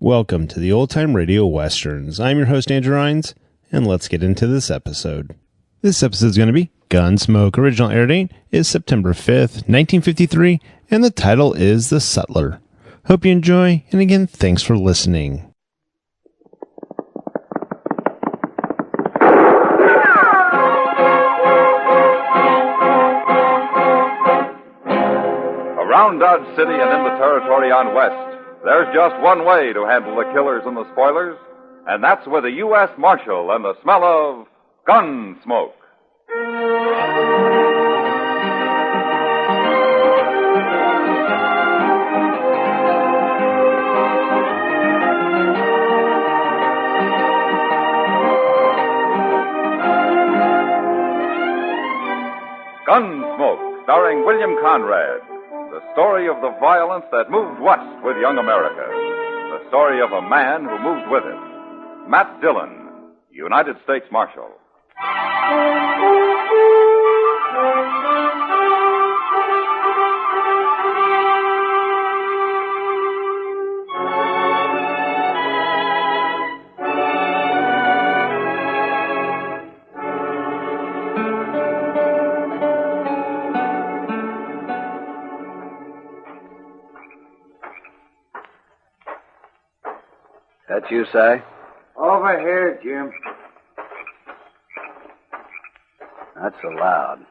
Welcome to the Old Time Radio Westerns. I'm your host, Andrew Rhynes, and let's get into this episode. This episode is going to be Gunsmoke. Original air date is September 5th, 1953, and the title is The Sutler. Hope you enjoy, and again, thanks for listening. Around Dodge City and in the territory on West, there's just one way to handle the killers and the spoilers, and that's with a U.S. Marshal and the smell of Gunsmoke. Gunsmoke, starring William Conrad. The story of the violence that moved west with young America. The story of a man who moved with it. Matt Dillon, United States Marshal. That you, Si? Over here, Jim. Not so loud.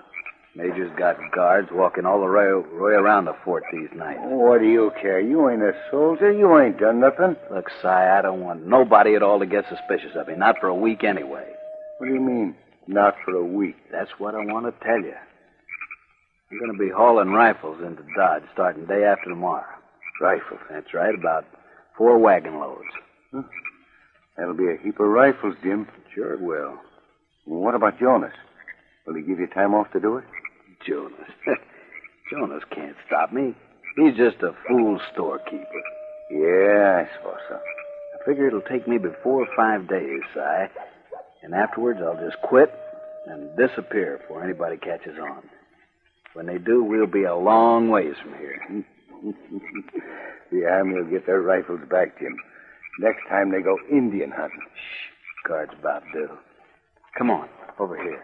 Major's got guards walking all the way around the fort these nights. What do you care? You ain't a soldier. You ain't done nothing. Look, Si, I don't want nobody at all to get suspicious of me. Not for a week anyway. What do you mean, not for a week? That's what I want to tell you. I'm going to be hauling rifles into Dodge starting day after tomorrow. Rifles? That's right, about 4 wagon loads. Huh. That'll be a heap of rifles, Jim. Sure it will. What about Jonas? Will he give you time off to do it? Jonas? Jonas can't stop me. He's just a fool storekeeper. Yeah, I suppose so. I figure it'll take me 4 or 5 days, Si. And afterwards, I'll just quit and disappear before anybody catches on. When they do, we'll be a long ways from here. The Army will get their rifles back, Jim. Next time they go Indian hunting. Shh. Guard's about due. Come on, over here.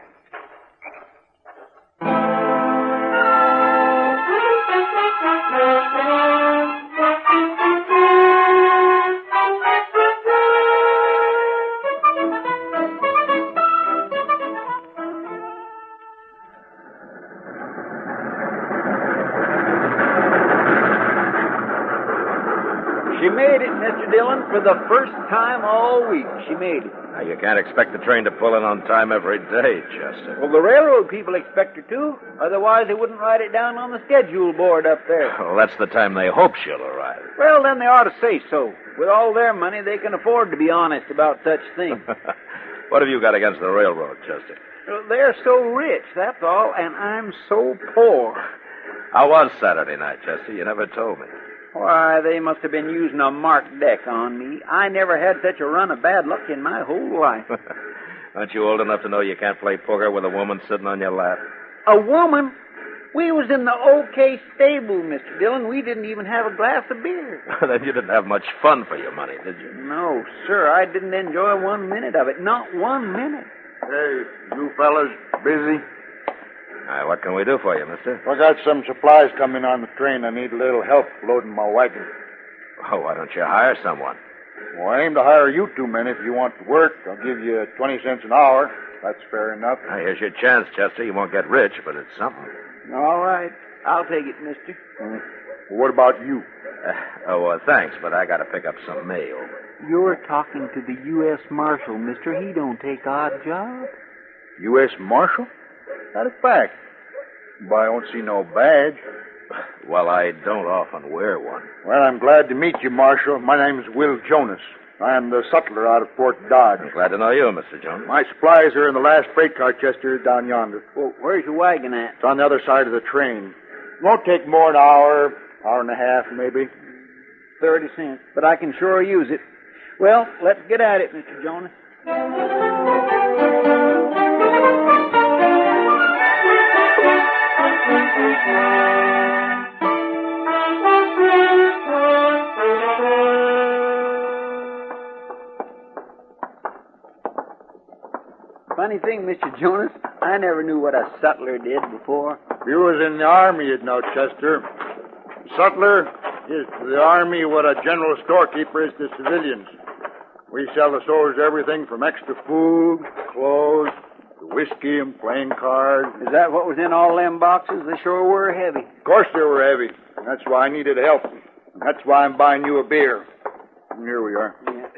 She made it, Mr. Dillon, for the first time all week. She made it. Now, you can't expect the train to pull in on time every day, Chester. Well, the railroad people expect her to. Otherwise, they wouldn't write it down on the schedule board up there. Well, that's the time they hope she'll arrive. Well, then they ought to say so. With all their money, they can afford to be honest about such things. What have you got against the railroad, Chester? Well, they're so rich, that's all, and I'm so poor. How was Saturday night, Chester? You never told me. Why, they must have been using a marked deck on me. I never had such a run of bad luck in my whole life. Aren't you old enough to know you can't play poker with a woman sitting on your lap? A woman? We was in the OK stable, Mr. Dillon. We didn't even have a glass of beer. Then you didn't have much fun for your money, did you? No, sir. I didn't enjoy 1 minute of it. Not 1 minute. Hey, you fellas busy? What can we do for you, mister? I got some supplies coming on the train. I need a little help loading my wagon. Oh, why don't you hire someone? Well, I aim to hire you 2 men if you want to work. I'll give you 20 cents an hour. That's fair enough. Now, here's your chance, Chester. You won't get rich, but it's something. All right. I'll take it, mister. Well, what about you? Thanks, but I got to pick up some mail. You're talking to the U.S. Marshal, mister. He don't take odd jobs. U.S. Marshal? Not a fact. But I don't see no badge. Well, I don't often wear one. Well, I'm glad to meet you, Marshal. My name's Will Jonas. I am the sutler out of Fort Dodge. I'm glad to know you, Mr. Jones. My supplies are in the last freight car, Chester, down yonder. Well, where's your wagon at? It's on the other side of the train. Won't take more than an hour, hour and a half, maybe. 30 cents. But I can sure use it. Well, let's get at it, Mr. Jonas. Funny thing, Mr. Jonas, I never knew what a sutler did before. If you was in the Army, you'd know, Chester. Sutler is to the Army what a general storekeeper is to civilians. We sell the soldiers everything from extra food, clothes, to whiskey and playing cards. Is that what was in all them boxes? They sure were heavy. Of course they were heavy. That's why I needed help. That's why I'm buying you a beer. And here we are. Yeah.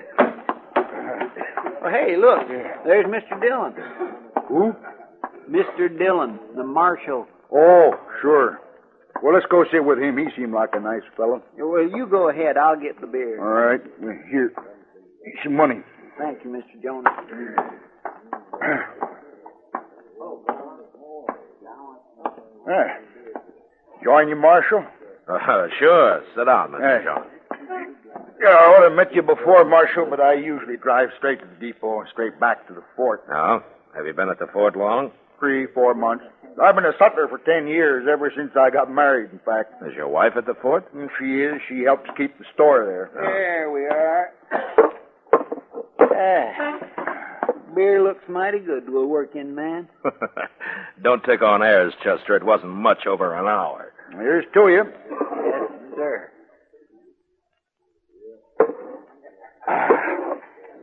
Oh, hey, look. There's Mr. Dillon. Who? Mr. Dillon, the marshal. Oh, sure. Well, let's go sit with him. He seemed like a nice fellow. Well, you go ahead. I'll get the beer. All right. Here. Here's some money. Thank you, Mr. Jonas. Join you, Marshal? Sure. Sit down, Mr. Jones. Yeah, I ought to have met you before, Marshal, but I usually drive straight to the depot and straight back to the fort. Oh? Have you been at the fort long? 3-4 months. I've been a sutler for 10 years, ever since I got married, in fact. Is your wife at the fort? And she is. She helps keep the store there. There we are. Beer looks mighty good to a working man. Don't take on airs, Chester. It wasn't much over an hour. Here's to you. Yes, sir.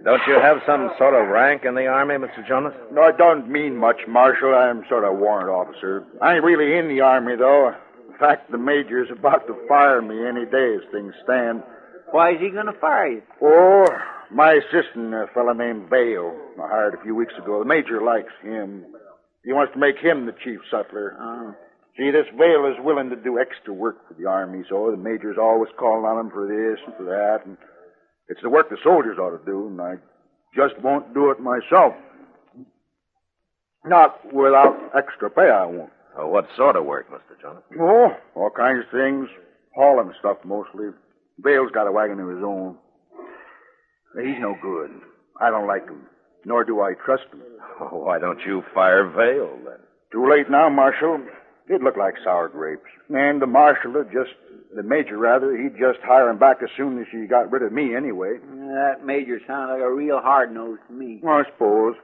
Don't you have some sort of rank in the Army, Mr. Jonas? No, it don't mean much, Marshal. I'm sort of warrant officer. I ain't really in the Army, though. In fact, the major's about to fire me any day as things stand. Why is he going to fire you? Oh, my assistant, a fellow named Baer, I hired a few weeks ago. The major likes him. He wants to make him the chief sutler. See, this Baer is willing to do extra work for the Army, so the major's always calling on him for this and for that, and it's the work the soldiers ought to do, and I just won't do it myself. Not without extra pay, I won't. Oh, what sort of work, Mr. Jonas? Oh, all kinds of things. Hauling stuff, mostly. Vale's got a wagon of his own. He's no good. I don't like him, nor do I trust him. Oh, why don't you fire Vale, then? Too late now, Marshal. He'd look like sour grapes. And the major, he'd just hire him back as soon as he got rid of me anyway. That major sounds like a real hard-nose to me. Well, I suppose.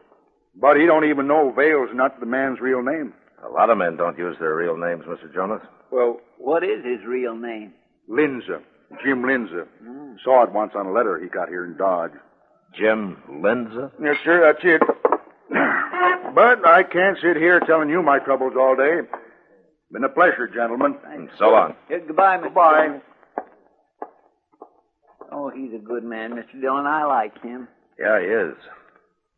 But he don't even know Vale's not the man's real name. A lot of men don't use their real names, Mr. Jonas. Well, what is his real name? Linza. Jim Linza. Saw it once on a letter he got here in Dodge. Jim Linza? Yes, sir, that's it. But I can't sit here telling you my troubles all day. Been a pleasure, gentlemen. So long. Goodbye, Mr. Goodbye. Dillon. Oh, he's a good man, Mr. Dillon. I like him. Yeah, he is.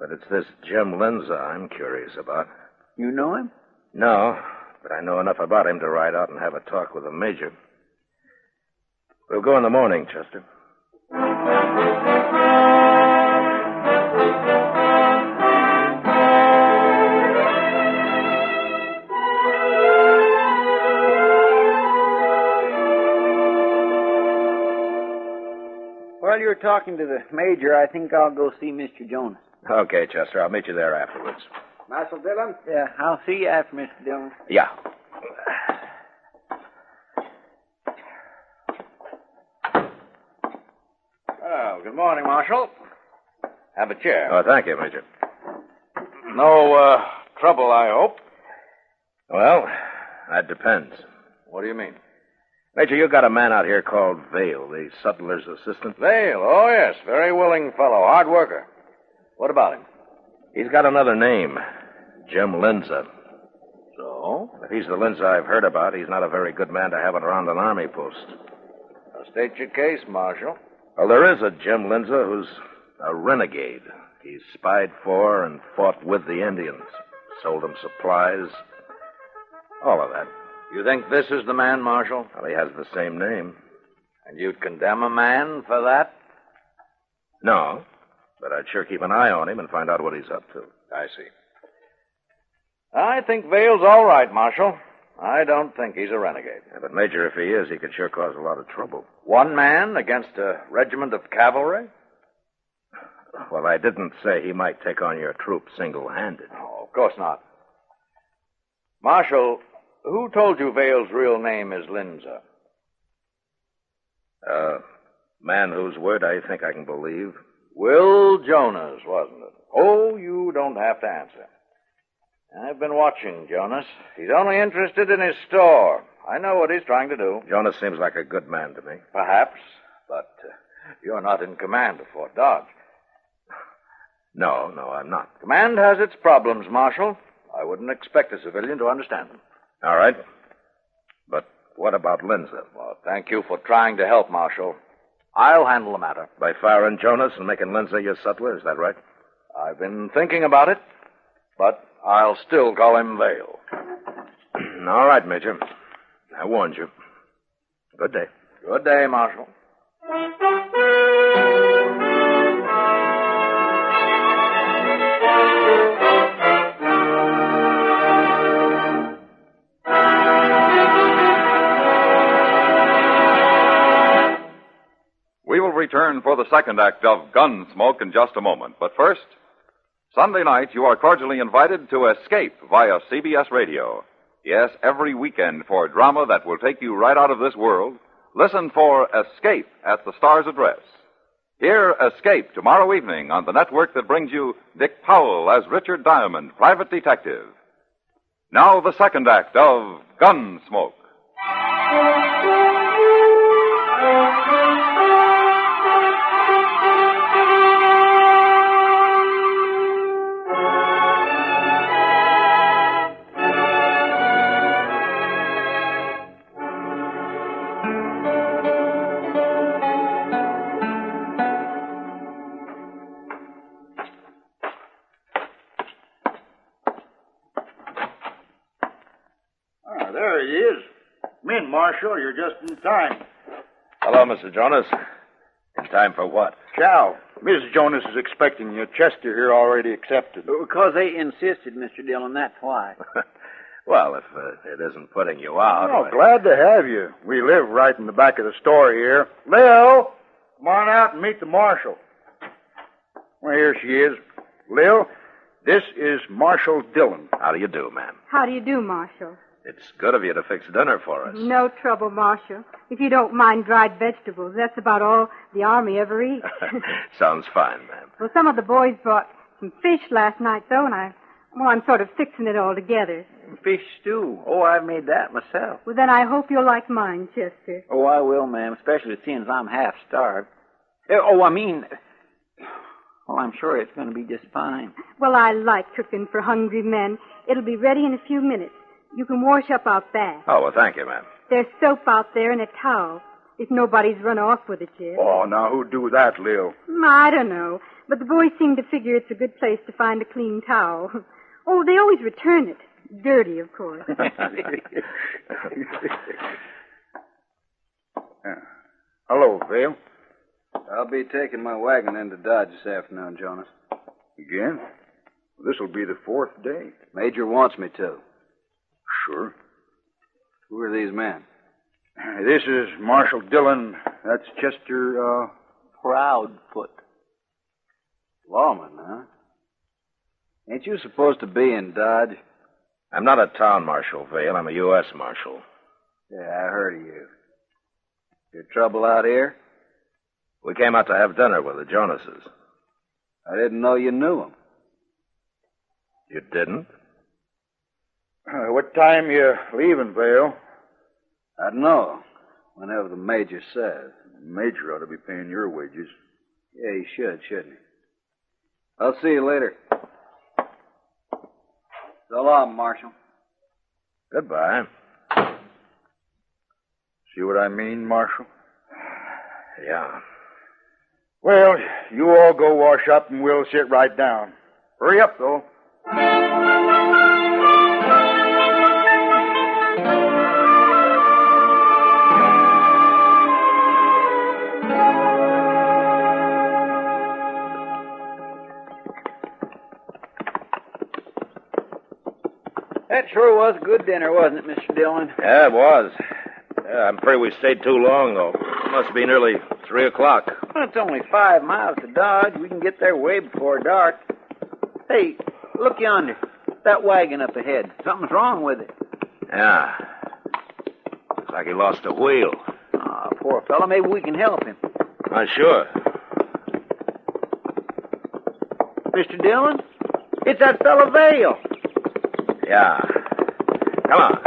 But it's this Jim Linza I'm curious about. You know him? No, but I know enough about him to ride out and have a talk with the major. We'll go in the morning, Chester. While you're talking to the major, I think I'll go see Mr. Jonas. Okay, Chester. I'll meet you there afterwards. Marshal Dillon? Yeah, I'll see you after, Mr. Dillon. Yeah. Well, good morning, Marshal. Have a chair. Oh, thank you, Major. No trouble, I hope. Well, that depends. What do you mean? Major, you got a man out here called Vale, the sutler's assistant. Vale? Oh, yes. Very willing fellow. Hard worker. What about him? He's got another name. Jim Linza. So? If he's the Linza I've heard about, he's not a very good man to have it around an army post. Now state your case, Marshal. Well, there is a Jim Linza who's a renegade. He's spied for and fought with the Indians. Sold them supplies. All of that. You think this is the man, Marshal? Well, he has the same name. And you'd condemn a man for that? No, but I'd sure keep an eye on him and find out what he's up to. I see. I think Vale's all right, Marshal. I don't think he's a renegade. Yeah, but, Major, if he is, he could sure cause a lot of trouble. One man against a regiment of cavalry? Well, I didn't say he might take on your troop single-handed. Oh, of course not. Marshal, who told you Vale's real name is Linza? Man whose word I think I can believe. Will Jonas, wasn't it? Oh, you don't don't have to answer. I've been watching Jonas. He's only interested in his store. I know what he's trying to do. Jonas seems like a good man to me. Perhaps, but you're not in command of Fort Dodge. No, I'm not. Command has its problems, Marshal. I wouldn't expect a civilian to understand them. All right. But what about Lindsay? Well, thank you for trying to help, Marshal. I'll handle the matter. By firing Jonas and making Lindsay your sutler, is that right? I've been thinking about it, but I'll still call him Vale. All right, Major. I warned you. Good day. Good day, Marshal. We will return for the second act of Gunsmoke in just a moment. But first, Sunday night, you are cordially invited to Escape via CBS Radio. Yes, every weekend for drama that will take you right out of this world, listen for Escape at the Star's address. Hear Escape tomorrow evening on the network that brings you Dick Powell as Richard Diamond, private detective. Now the second act of Gunsmoke. There he is. Come in, Marshal. You're just in time. Hello, Mr. Jonas. In time for what? Chow. Mrs. Jonas is expecting you. Chester here already accepted. Because they insisted, Mr. Dillon, that's why. Well, if it isn't putting you out. Oh, glad to have you. We live right in the back of the store here. Lil, come on out and meet the Marshal. Well, here she is. Lil, this is Marshal Dillon. How do you do, ma'am? How do you do, Marshal? It's good of you to fix dinner for us. No trouble, Marshal. If you don't mind dried vegetables, that's about all the Army ever eats. Sounds fine, ma'am. Well, some of the boys brought some fish last night, though, and I'm sort of fixing it all together. Fish stew. Oh, I've made that myself. Well, then I hope you'll like mine, Chester. Oh, I will, ma'am, especially seeing as I'm half starved. Well, I'm sure it's going to be just fine. Well, I like cooking for hungry men. It'll be ready in a few minutes. You can wash up out back. Oh, well, thank you, ma'am. There's soap out there and a towel, if nobody's run off with it yet. Oh, now who'd do that, Lil? I don't know, but the boys seem to figure it's a good place to find a clean towel. Oh, they always return it. Dirty, of course. Hello, Vale. I'll be taking my wagon into Dodge this afternoon, Jonas. Again? This'll be the fourth day. Major wants me to. Sure. Who are these men? This is Marshal Dillon. That's Chester, Proudfoot. Lawman, huh? Ain't you supposed to be in Dodge? I'm not a town marshal, Vale. I'm a U.S. marshal. Yeah, I heard of you. Your trouble out here? We came out to have dinner with the Jonases. I didn't know you knew them. You didn't? What time you leaving, Vale? I don't know. Whenever the major says. The major ought to be paying your wages. Yeah, he should, shouldn't he? I'll see you later. So long, Marshal. Goodbye. See what I mean, Marshal? Yeah. Well, you all go wash up and we'll sit right down. Hurry up, though. That sure was a good dinner, wasn't it, Mr. Dillon? Yeah, it was. Yeah, I'm afraid we stayed too long, though. It must be nearly 3 o'clock. Well, it's only 5 miles to Dodge. We can get there way before dark. Hey, look yonder. That wagon up ahead. Something's wrong with it. Yeah. Looks like he lost a wheel. Ah, poor fellow. Maybe we can help him. Sure. Mr. Dillon, It's that fellow Vale. Yeah. Come on.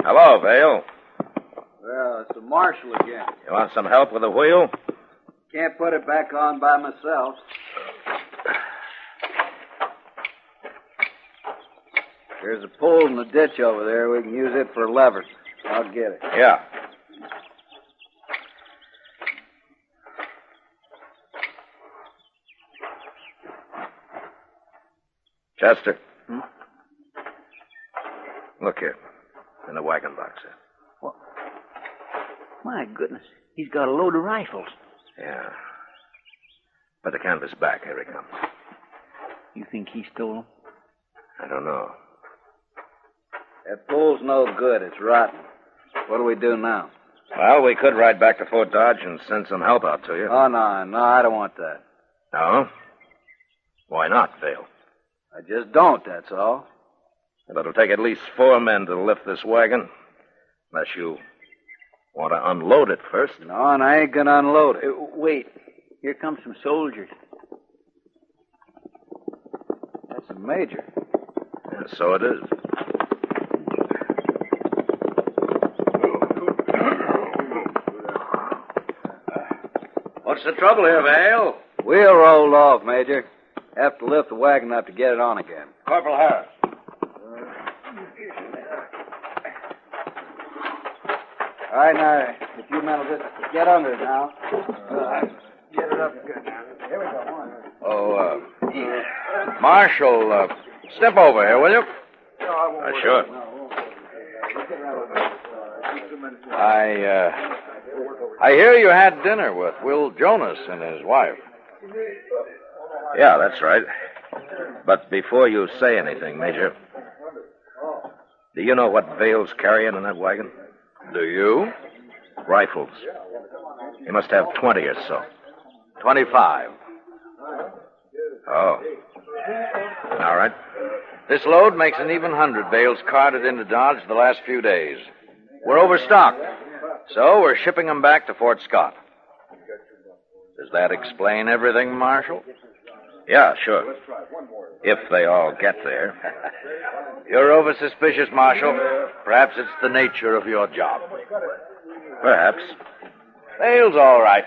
Hello, Vale. Well, it's the marshal again. You want some help with the wheel? Can't put it back on by myself. There's a pole in the ditch over there. We can use it for a lever. I'll get it. Yeah. Chester. Look here. In the wagon box there. What? My goodness. He's got a load of rifles. Yeah. Put the canvas back. Here he comes. You think he stole them? I don't know. That pole's no good. It's rotten. What do we do now? Well, we could ride back to Fort Dodge and send some help out to you. Oh, no, I don't want that. No? Why not, Vale? I just don't, that's all. Well, it'll take at least 4 men to lift this wagon. Unless you want to unload it first. No, and I ain't gonna unload it. Wait. Here come some soldiers. That's the major. Yeah, so it is. What's the trouble here, Vale? Wheel rolled off, Major. Have to lift the wagon up to get it on again. Corporal Harris. All right, now, if you men will just get under it now. Get it up good now. Here we go. Oh, Marshal, step over here, will you? Sure. I hear you had dinner with Will Jonas and his wife. Yeah, that's right. But before you say anything, Major, do you know what Vale's carrying in that wagon? Do you? Rifles. He must have 20 or so. 25. Oh. All right. This load makes an even 100 bales carted into Dodge the last few days. We're overstocked, so we're shipping them back to Fort Scott. Does that explain everything, Marshal? Yeah, sure. If they all get there. You're over-suspicious, Marshal. Perhaps it's the nature of your job. Perhaps. Vale's all right.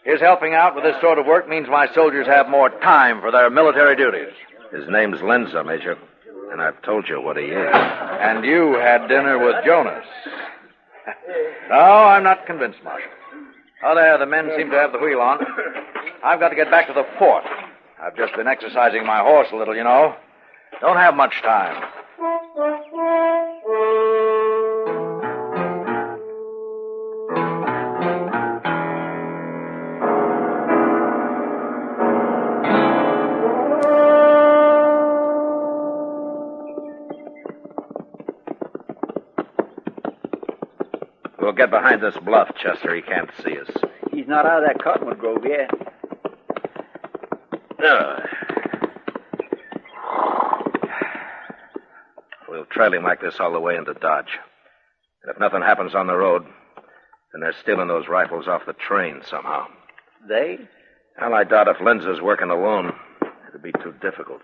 His helping out with this sort of work means my soldiers have more time for their military duties. His name's Lenza, Major. And I've told you what he is. And you had dinner with Jonas. No, I'm not convinced, Marshal. Oh, there, the men seem to have the wheel on. I've got to get back to the fort. I've just been exercising my horse a little, you know. Don't have much time. We'll get behind this bluff, Chester. He can't see us. He's not out of that cottonwood grove yet. We'll trail him like this all the way into Dodge. And if nothing happens on the road, then they're stealing those rifles off the train somehow. They? Well, I doubt if Linza's working alone. It'd be too difficult.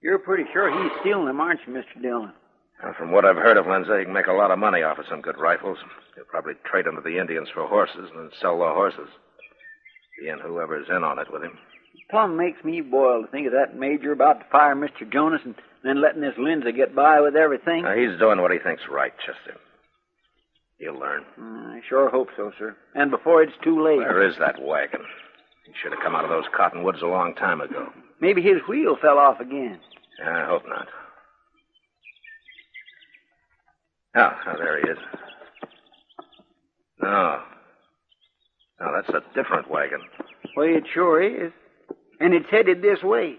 You're pretty sure he's stealing them, aren't you, Mr. Dillon? Well, from what I've heard of Linza, he can make a lot of money off of some good rifles. He'll probably trade them to the Indians for horses and then sell the horses. He and whoever's in on it with him. Plum makes me boil to think of that major about to fire Mr. Jonas and then letting this Linza get by with everything. He's doing what he thinks right, Chester. He'll learn. I sure hope so, sir. And before it's too late. Where is that wagon? He should have come out of those cottonwoods a long time ago. Maybe his wheel fell off again. I hope not. Oh, there he is. No, that's a different wagon. Well, it sure is. And it's headed this way.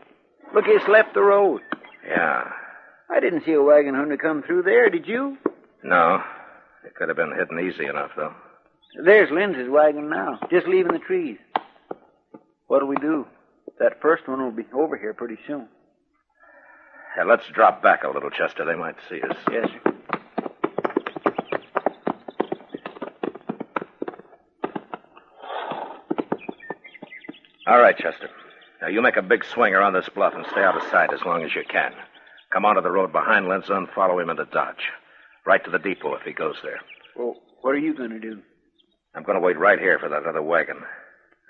Look, it's left the road. Yeah. I didn't see a wagon when we come through there, did you? No. It could have been hidden easy enough, though. There's Lindsay's wagon now, just leaving the trees. What'll we do? That first one will be over here pretty soon. Yeah, let's drop back a little, Chester. They might see us. Yes, sir. All right, Chester. Now, you make a big swing around this bluff and stay out of sight as long as you can. Come onto the road behind Lindsay and follow him into Dodge. Right to the depot if he goes there. Well, what are you going to do? I'm going to wait right here for that other wagon.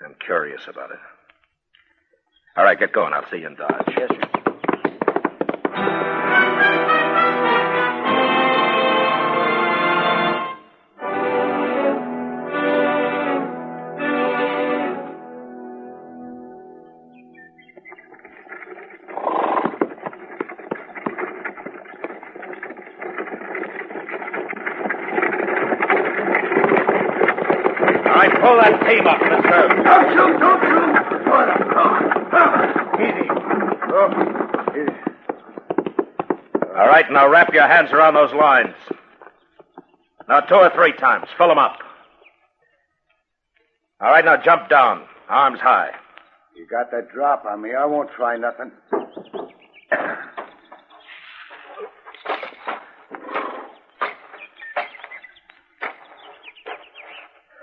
I'm curious about it. All right, get going. I'll see you in Dodge. Yes, sir. Pull that team up, mister. Don't shoot! Easy. All right, now wrap your hands around those lines. Now 2 or 3 times. Fill them up. All right, now jump down. Arms high. You got that drop on me. I won't try nothing.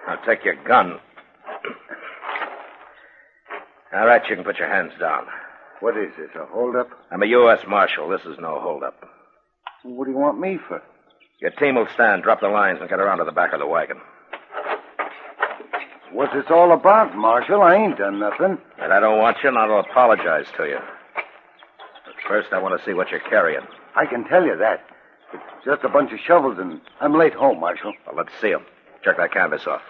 Now take your gun. All right, you can put your hands down. What is this, a holdup? I'm a U.S. Marshal. This is no holdup. What do you want me for? Your team will stand, drop the lines, and get around to the back of the wagon. What's this all about, Marshal? I ain't done nothing. And I don't want you, and I'll apologize to you. But first, I want to see what you're carrying. I can tell you that. It's just a bunch of shovels, and I'm late home, Marshal. Well, let's see them. Check that canvas off.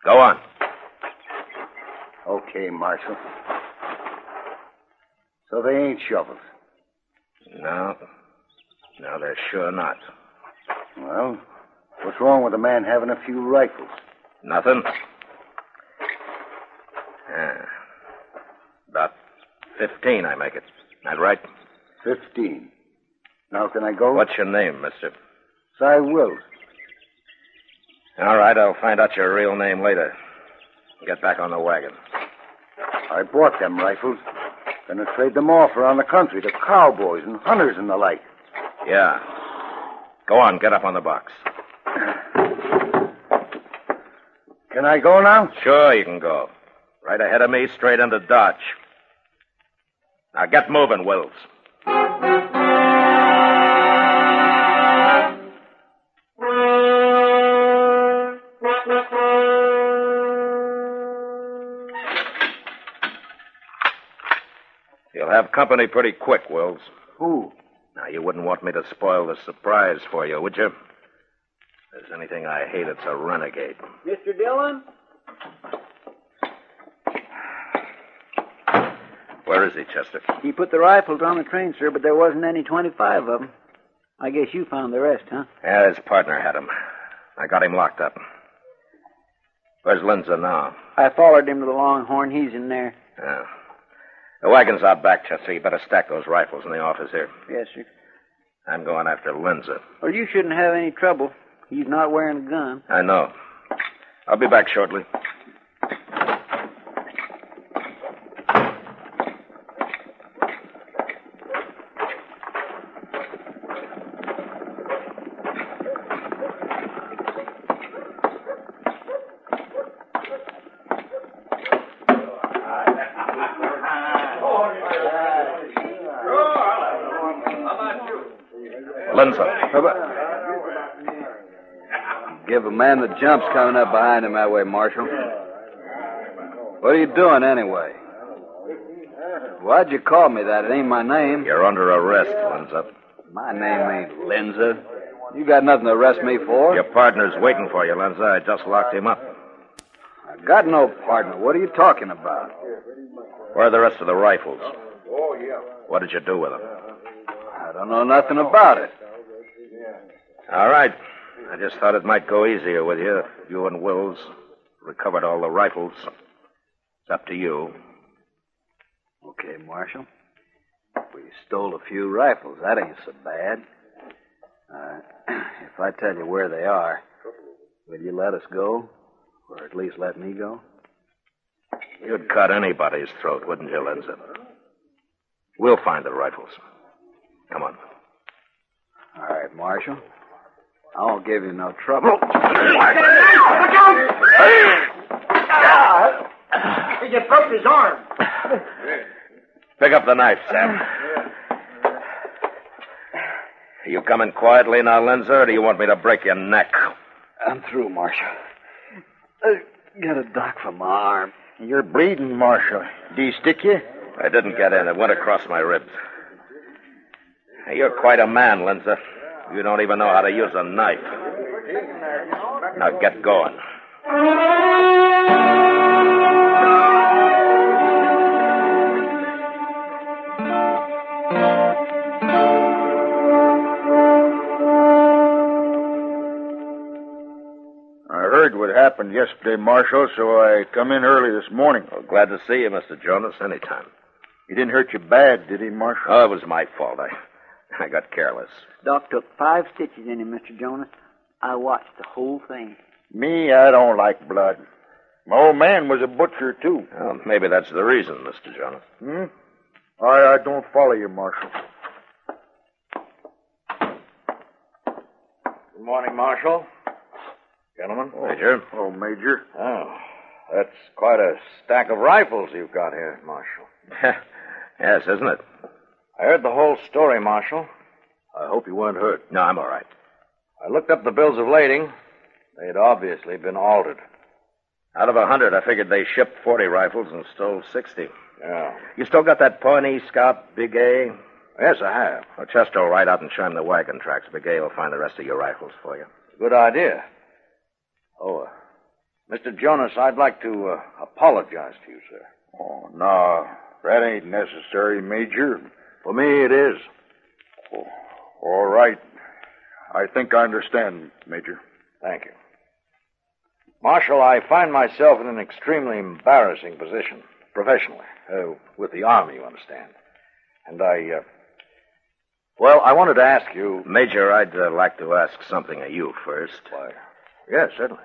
Go on. Okay, Marshal. So they ain't shovels. No, they're sure not. Well, what's wrong with a man having a few rifles? Nothing. About 15, I make it. That right? 15. Now, can I go? What's your name, mister? Cy Wills. All right, I'll find out your real name later. Get back on the wagon. I bought them rifles. Gonna trade them off around the country to cowboys and hunters and the like. Yeah. Go on, get up on the box. Can I go now? Sure, you can go. Right ahead of me, straight into Dodge. Now get moving, Wills. You'll have company pretty quick, Wills. Who? Now, you wouldn't want me to spoil the surprise for you, would you? If there's anything I hate, it's a renegade. Mr. Dillon? Where is he, Chester? He put the rifles on the train, sir, but there wasn't any 25 of them. I guess you found the rest, huh? Yeah, his partner had him. I got him locked up. Where's Lindsay now? I followed him to the Longhorn. He's in there. Yeah. The wagon's out back, Chester. You better stack those rifles in the office here. Yes, sir. I'm going after Lindsay. Well, you shouldn't have any trouble. He's not wearing a gun. I know. I'll be back shortly. Lindsay. Give a man the jumps coming up behind him that way, Marshal. What are you doing, anyway? Why'd you call me that? It ain't my name. You're under arrest, Lindsay. My name ain't Lindsay. You got nothing to arrest me for. Your partner's waiting for you, Lindsay. I just locked him up. I got no partner. What are you talking about? Where are the rest of the rifles? What did you do with them? I don't know nothing about it. All right. I just thought it might go easier with you if you and Wills recovered all the rifles. It's up to you. Okay, Marshal. We stole a few rifles. That ain't so bad. If I tell you where they are, will you let us go? Or at least let me go? You'd cut anybody's throat, wouldn't you, Lindsay? We'll find the rifles. Come on. All right, Marshal. I won't give you no trouble. You broke his arm. Pick up the knife, Sam. Are you coming quietly now, Linzer, or do you want me to break your neck? I'm through, Marshal. I got a dock for my arm. You're bleeding, Marshal. Do he stick you? I didn't get in. It went across my ribs. You're quite a man, Linzer. You don't even know how to use a knife. Now get going. I heard what happened yesterday, Marshal, so I come in early this morning. Well, glad to see you, Mr. Jonas, anytime. He didn't hurt you bad, did he, Marshal? Oh, it was my fault. I got careless. Doc took 5 stitches in him, Mr. Jonas. I watched the whole thing. Me, I don't like blood. My old man was a butcher, too. Well, maybe that's the reason, Mr. Jonas. I don't follow you, Marshal. Good morning, Marshal. Gentlemen. Major. Oh, Major. Oh, that's quite a stack of rifles you've got here, Marshal. Yes, isn't it? I heard the whole story, Marshal. I hope you weren't hurt. No, I'm all right. I looked up the bills of lading. They'd obviously been altered. Out of 100, I figured they shipped 40 rifles and stole 60. Yeah. You still got that Pawnee Scout, Big A? Yes, I have. Well, Chester will ride out and chime the wagon tracks. Big A will find the rest of your rifles for you. Good idea. Oh, Mr. Jonas, I'd like to apologize to you, sir. Oh, no. That ain't necessary, Major. For me, it is. Oh, all right. I think I understand, Major. Thank you. Marshal, I find myself in an extremely embarrassing position, professionally, with the Army, you understand. And I wanted to ask you... Major, I'd like to ask something of you first. Why, yes, certainly.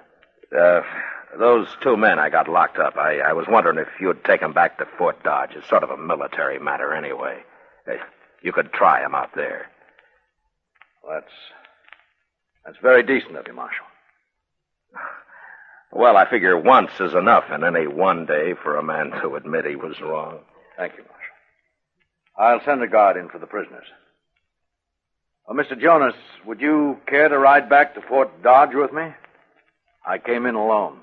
Those 2 men I got locked up, I was wondering if you'd take them back to Fort Dodge. It's sort of a military matter anyway. You could try them out there. Well, that's very decent of you, Marshal. Well, I figure once is enough in any one day for a man to admit he was wrong. Thank you, Marshal. I'll send a guard in for the prisoners. Well, Mr. Jonas, would you care to ride back to Fort Dodge with me? I came in alone.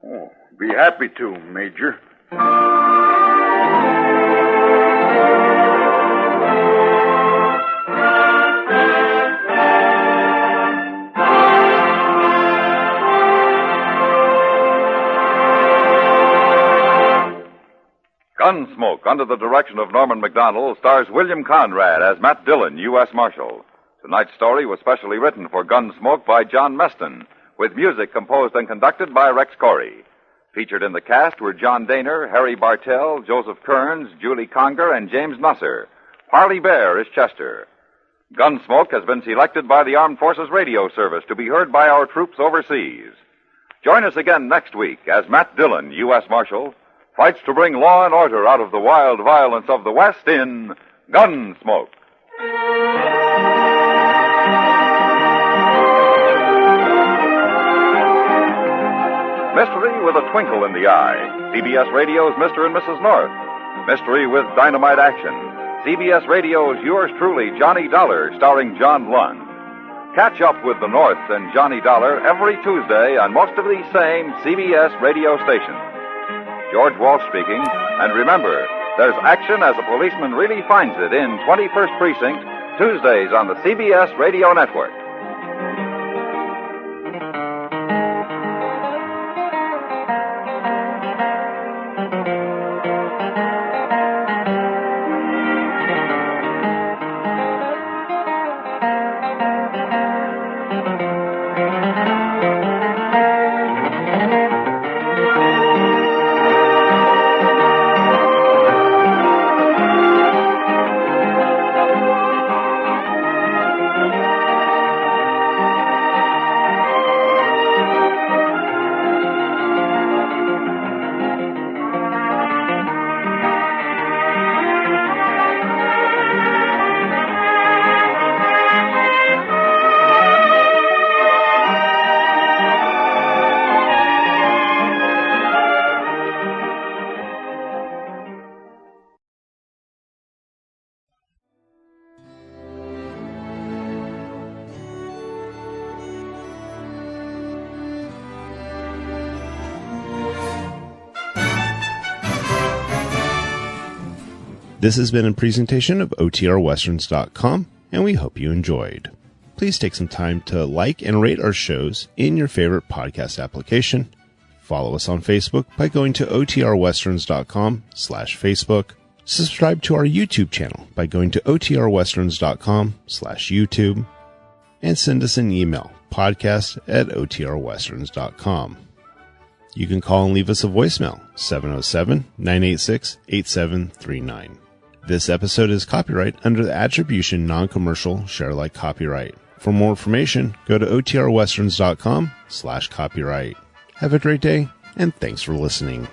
Oh, be happy to, Major. Gunsmoke, under the direction of Norman Macdonnell, stars William Conrad as Matt Dillion, U.S. Marshal. Tonight's story was specially written for Gunsmoke by John Meston, with music composed and conducted by Rex Koury. Featured in the cast were John Dehner, Harry Bartell, Joseph Kearns, Julie Conger, and James Nusser. Parley Baer is Chester. Gunsmoke has been selected by the Armed Forces Radio Service to be heard by our troops overseas. Join us again next week as Matt Dillion, U.S. Marshal, fights to bring law and order out of the wild violence of the West in Gunsmoke. Mystery with a twinkle in the eye. CBS Radio's Mr. and Mrs. North. Mystery with dynamite action. CBS Radio's Yours Truly, Johnny Dollar, starring John Lund. Catch up with the Norths and Johnny Dollar every Tuesday on most of these same CBS radio stations. George Walsh speaking, and remember, there's action as a policeman really finds it in 21st Precinct, Tuesdays on the CBS Radio Network. This has been a presentation of OTRWesterns.com, and we hope you enjoyed. Please take some time to like and rate our shows in your favorite podcast application. Follow us on Facebook by going to OTRWesterns.com/Facebook. Subscribe to our YouTube channel by going to OTRWesterns.com/YouTube. And send us an email, podcast@OTRWesterns.com. You can call and leave us a voicemail, 707-986-8739. This episode is copyright under the Attribution Non-Commercial Share-alike copyright. For more information, go to OTRWesterns.com/copyright. Have a great day, and thanks for listening.